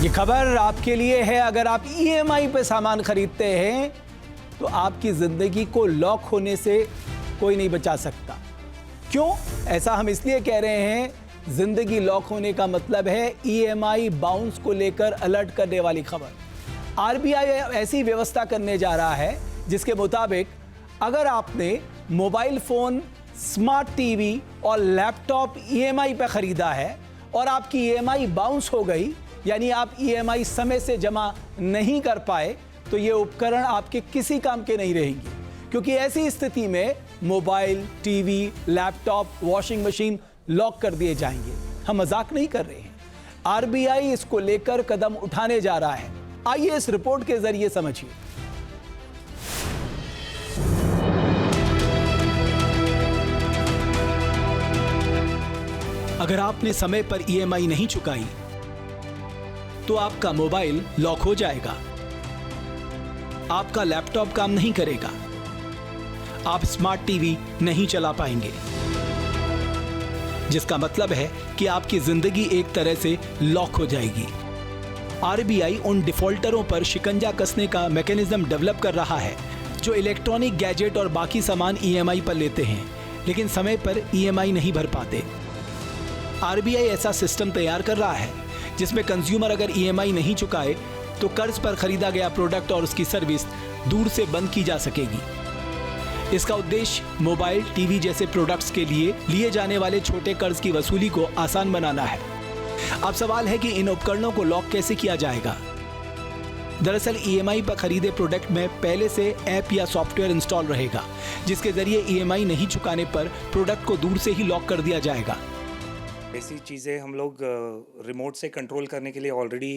ये खबर आपके लिए है। अगर आप ईएमआई पे सामान खरीदते हैं तो आपकी जिंदगी को लॉक होने से कोई नहीं बचा सकता। क्यों ऐसा हम इसलिए कह रहे हैं, जिंदगी लॉक होने का मतलब है ईएमआई बाउंस को लेकर अलर्ट करने वाली खबर। आरबीआई ऐसी व्यवस्था करने जा रहा है जिसके मुताबिक अगर आपने मोबाइल फोन, स्मार्ट टीवी और लैपटॉप ईएमआई पर खरीदा है और आपकी ईएमआई बाउंस हो गई, यानी आप ईएमआई समय से जमा नहीं कर पाए, तो ये उपकरण आपके किसी काम के नहीं रहेंगे। क्योंकि ऐसी स्थिति में mobile, TV, laptop, washing machine lock कर दिए जाएंगे। हम मजाक नहीं कर रहे हैं। आरबीआई इसको लेकर कदम उठाने जा रहा है। आइए इस रिपोर्ट के जरिए समझिए। अगर आपने समय पर ईएमआई नहीं चुकाई तो आपका मोबाइल लॉक हो जाएगा, आपका लैपटॉप काम नहीं करेगा, आप स्मार्ट टीवी नहीं चला पाएंगे, जिसका मतलब है कि आपकी जिंदगी एक तरह से लॉक हो जाएगी। आरबीआई उन डिफॉल्टरों पर शिकंजा कसने का मैकेनिज्म डेवलप कर रहा है जो इलेक्ट्रॉनिक गैजेट और बाकी सामान ईएमआई पर लेते हैं लेकिन समय पर ईएमआई नहीं भर पाते। आरबीआई ऐसा सिस्टम तैयार कर रहा है जिसमें कंज्यूमर अगर ईएमआई नहीं चुकाए तो कर्ज पर खरीदा गया प्रोडक्ट और उसकी सर्विस दूर से बंद की जा सकेगी। इसका उद्देश्य मोबाइल, टीवी जैसे प्रोडक्ट्स के लिए जाने वाले छोटे कर्ज की वसूली को आसान बनाना है। अब सवाल है कि इन उपकरणों को लॉक कैसे किया जाएगा। दरअसल ईएमआई पर खरीदे प्रोडक्ट में पहले से ऐप या सॉफ्टवेयर इंस्टॉल रहेगा जिसके जरिए ईएमआई नहीं चुकाने पर प्रोडक्ट को दूर से ही लॉक कर दिया जाएगा। ऐसी चीज़ें हम लोग रिमोट से कंट्रोल करने के लिए ऑलरेडी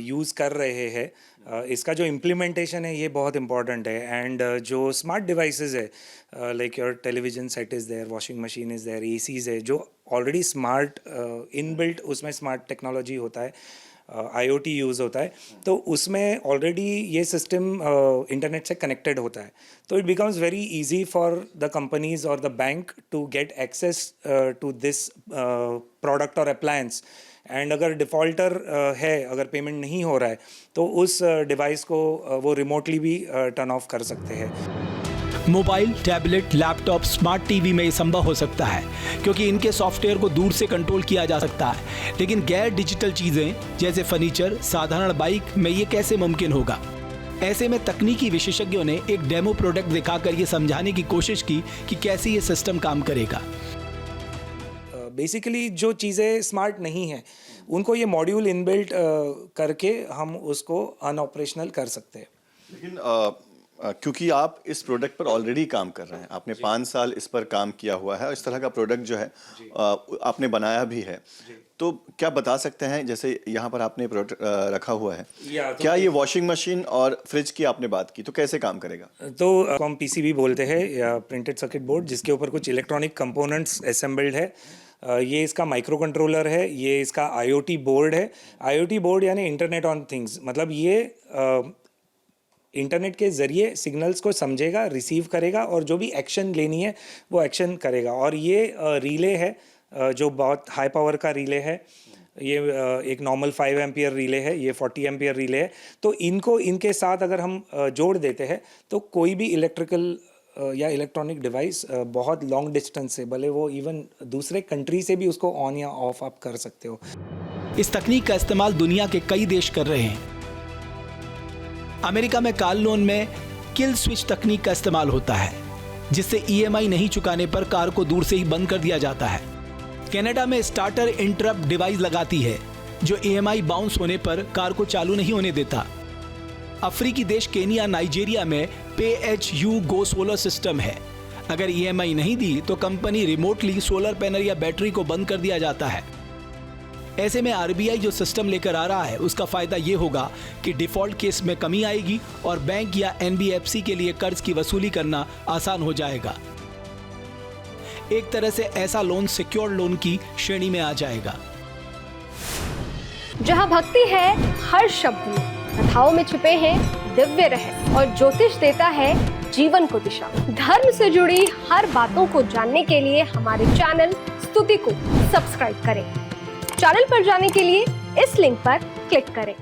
यूज़ कर रहे हैं। इसका जो इम्प्लीमेंटेशन है ये बहुत इम्पॉर्टेंट है। एंड जो स्मार्ट डिवाइसेस है like your television set is there, washing machine is there, ACs है जो ऑलरेडी स्मार्ट इनबिल्ट उसमें स्मार्ट टेक्नोलॉजी होता है, आईओटी यूज़ होता है, तो उसमें ऑलरेडी ये सिस्टम इंटरनेट से कनेक्टेड होता है। तो it becomes very easy for the companies और the bank to get access to this product और अप्लायंस। एंड अगर डिफ़ॉल्टर है, अगर पेमेंट नहीं हो रहा है, तो उस डिवाइस को वो रिमोटली भी टर्न ऑफ कर सकते हैं। Mobile, tablet, laptop, smart TV में ये संभव हो सकता है क्योंकि इनके सॉफ्टवेयर को दूर से कंट्रोल किया जा सकता है, लेकिन गैर डिजिटल चीजें जैसे फर्नीचर, साधारण बाइक में ये कैसे मुमकिन होगा। ऐसे में तकनीकी विशेषज्ञों ने एक डेमो प्रोडक्ट दिखाकर ये समझाने की कोशिश की कि कैसे ये सिस्टम काम करेगा। बेसिकली जो चीज़ें स्मार्ट नहीं हैं उनको ये मॉड्यूल इनबिल्ट करके हम उसको अनऑपरेशनल कर सकते हैं। लेकिन क्योंकि आप इस प्रोडक्ट पर ऑलरेडी काम कर रहे हैं, आपने 5 साल इस पर काम किया हुआ है और इस तरह का प्रोडक्ट जो है आपने बनाया भी है, तो क्या बता सकते हैं, जैसे यहाँ पर आपने प्रोडक्ट रखा हुआ है, क्या ये वॉशिंग मशीन और फ्रिज की आपने बात की, तो कैसे काम करेगा? तो हम पीसीबी बोलते हैं या प्रिंटेड सर्किट बोर्ड, जिसके ऊपर कुछ इलेक्ट्रॉनिक कंपोनेंट्स असेंबल्ड है। ये इसका माइक्रो कंट्रोलर है, ये इसका आईओटी बोर्ड है। आईओटी बोर्ड यानी इंटरनेट ऑन थिंग्स, मतलब ये इंटरनेट के ज़रिए सिग्नल्स को समझेगा, रिसीव करेगा और जो भी एक्शन लेनी है वो एक्शन करेगा। और ये रिले है जो बहुत हाई पावर का रिले है। ये एक नॉर्मल 5 एम्पियर रिले है, ये 40 एम्पियर रिले है। तो इनको इनके साथ अगर हम जोड़ देते हैं तो कोई भी इलेक्ट्रिकल या इलेक्ट्रॉनिक डिवाइस बहुत लॉन्ग डिस्टेंस से, भले वो इवन दूसरे कंट्री से भी उसको ऑन या ऑफ आप कर सकते हो। इस तकनीक का इस्तेमाल दुनिया के कई देश कर रहे हैं। अमेरिका में कार लोन में किल स्विच तकनीक का इस्तेमाल होता है जिससे ईएमआई नहीं चुकाने पर कार को दूर से ही बंद कर दिया जाता है। कनाडा में स्टार्टर इंटरप्ट डिवाइस लगाती है जो ईएमआई बाउंस होने पर कार को चालू नहीं होने देता। अफ्रीकी देश केनिया, नाइजीरिया में pay as you go solar system है। अगर ईएमआई नहीं दी तो कंपनी रिमोटली सोलर पैनल या बैटरी को बंद कर दिया जाता है। ऐसे में आरबीआई जो सिस्टम लेकर आ रहा है उसका फायदा ये होगा कि डिफॉल्ट केस में कमी आएगी और बैंक या एनबीएफसी के लिए कर्ज की वसूली करना आसान हो जाएगा। एक तरह से ऐसा लोन सिक्योर्ड लोन की श्रेणी में आ जाएगा। जहां भक्ति है हर शब्द में, कथाओं में छुपे हैं दिव्य रहस्य और ज्योतिष देता है जीवन को दिशा। धर्म से जुड़ी हर बातों को जानने के लिए हमारे चैनल स्तुति को सब्सक्राइब करें। चैनल पर जाने के लिए इस लिंक पर क्लिक करें।